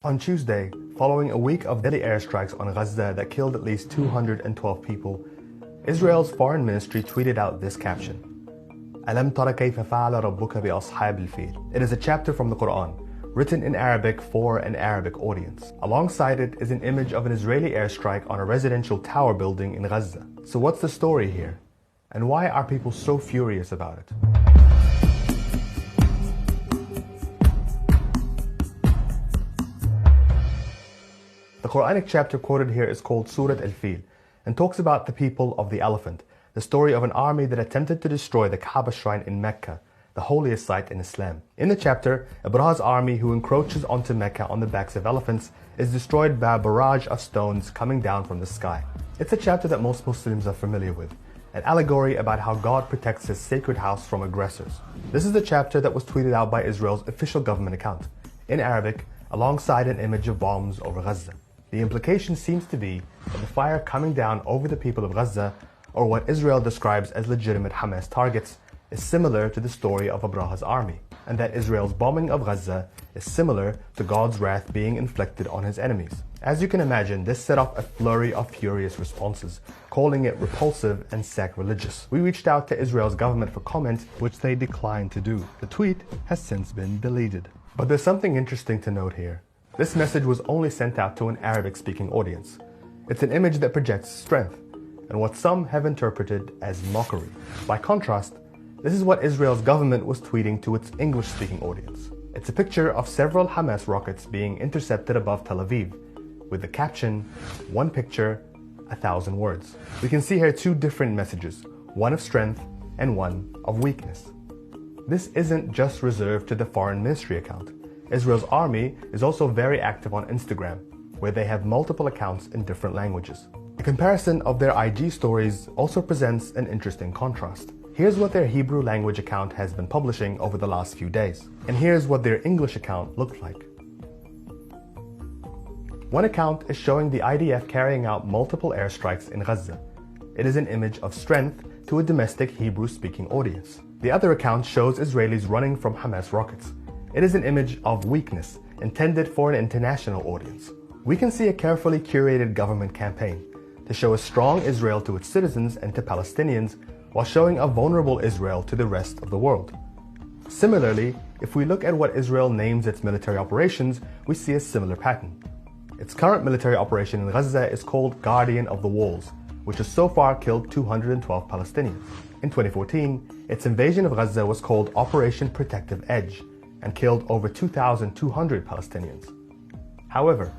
On Tuesday, following a week of deadly airstrikes on Gaza that killed at least 212 people, Israel's foreign ministry tweeted out this caption: أَلَمْ تَرَ كَيْفَ فَعَلَ رَبُّكَ بِأَصْحَابِ الْفِيلِ. It is a chapter from the Quran, written in Arabic for an Arabic audience. Alongside it is an image of an Israeli airstrike on a residential tower building in Gaza. So what's the story here? And why are people so furious about it? The Quranic chapter quoted here is called Surah Al-Fil and talks about the people of the elephant, the story of an army that attempted to destroy the Kaaba shrine in Mecca, the holiest site in Islam. In the chapter, Abraha's army, who encroaches onto Mecca on the backs of elephants, is destroyed by a barrage of stones coming down from the sky. It's a chapter that most Muslims are familiar with, an allegory about how God protects his sacred house from aggressors. This is the chapter that was tweeted out by Israel's official government account, in Arabic, alongside an image of bombs over Gaza. The implication seems to be that the fire coming down over the people of Gaza, or what Israel describes as legitimate Hamas targets, is similar to the story of Abraha's army, and that Israel's bombing of Gaza is similar to God's wrath being inflicted on his enemies. As you can imagine, this set off a flurry of furious responses, calling it repulsive and sacrilegious. We reached out to Israel's government for comment, which they declined to do. The tweet has since been deleted. But there's something interesting to note here. This message was only sent out to an Arabic-speaking audience. It's an image that projects strength, and what some have interpreted as mockery. By contrast, this is what Israel's government was tweeting to its English-speaking audience. It's a picture of several Hamas rockets being intercepted above Tel Aviv, with the caption, "One picture, 1,000 words." We can see here two different messages, one of strength and one of weakness. This isn't just reserved to the foreign ministry account. Israel's army is also very active on Instagram, where they have multiple accounts in different languages. A comparison of their IG stories also presents an interesting contrast. Here's what their Hebrew language account has been publishing over the last few days, and here's what their English account looked like. One account is showing the IDF carrying out multiple airstrikes in Gaza. It is an image of strength to a domestic Hebrew-speaking audience. The other account shows Israelis running from Hamas rockets. It is an image of weakness, intended for an international audience. We can see a carefully curated government campaign to show a strong Israel to its citizens and to Palestinians, while showing a vulnerable Israel to the rest of the world. Similarly, if we look at what Israel names its military operations, we see a similar pattern. Its current military operation in Gaza is called Guardian of the Walls, which has so far killed 212 Palestinians. In 2014, its invasion of Gaza was called Operation Protective Edge, and killed over 2,200 Palestinians. However,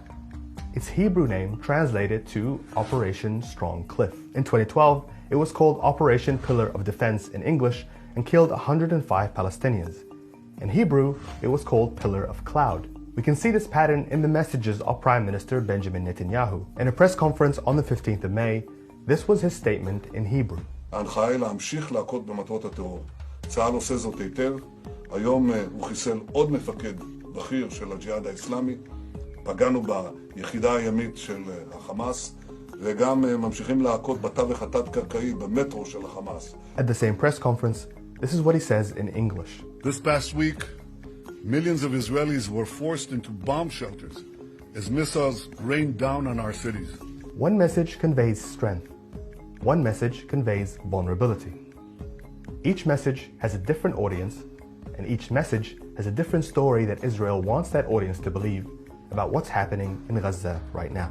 its Hebrew name translated to Operation Strong Cliff. In 2012, it was called Operation Pillar of Defense in English and killed 105 Palestinians. In Hebrew, it was called Pillar of Cloud. We can see this pattern in the messages of Prime Minister Benjamin Netanyahu. In a press conference on the 15th of May, this was his statement in Hebrew. ההנחיה היא להמשיך להכות במטרות הטרור. צה"ל עושה זאת היטב. היום הוא חיסל עוד מפקד בכיר של הג'יהאד האסלאמי. פגענו ביחידה הימית של החמאס, וגם ממשיכים להכות בתווך התת-קרקעי במטרו של החמאס. At the same press conference, this is what he says in English. This past week, millions of Israelis were forced into bomb shelters as missiles rained down on our cities. One message conveys strength. One message conveys vulnerability. Each message has a different audience, and each message has a different story that Israel wants that audience to believe about what's happening in Gaza right now.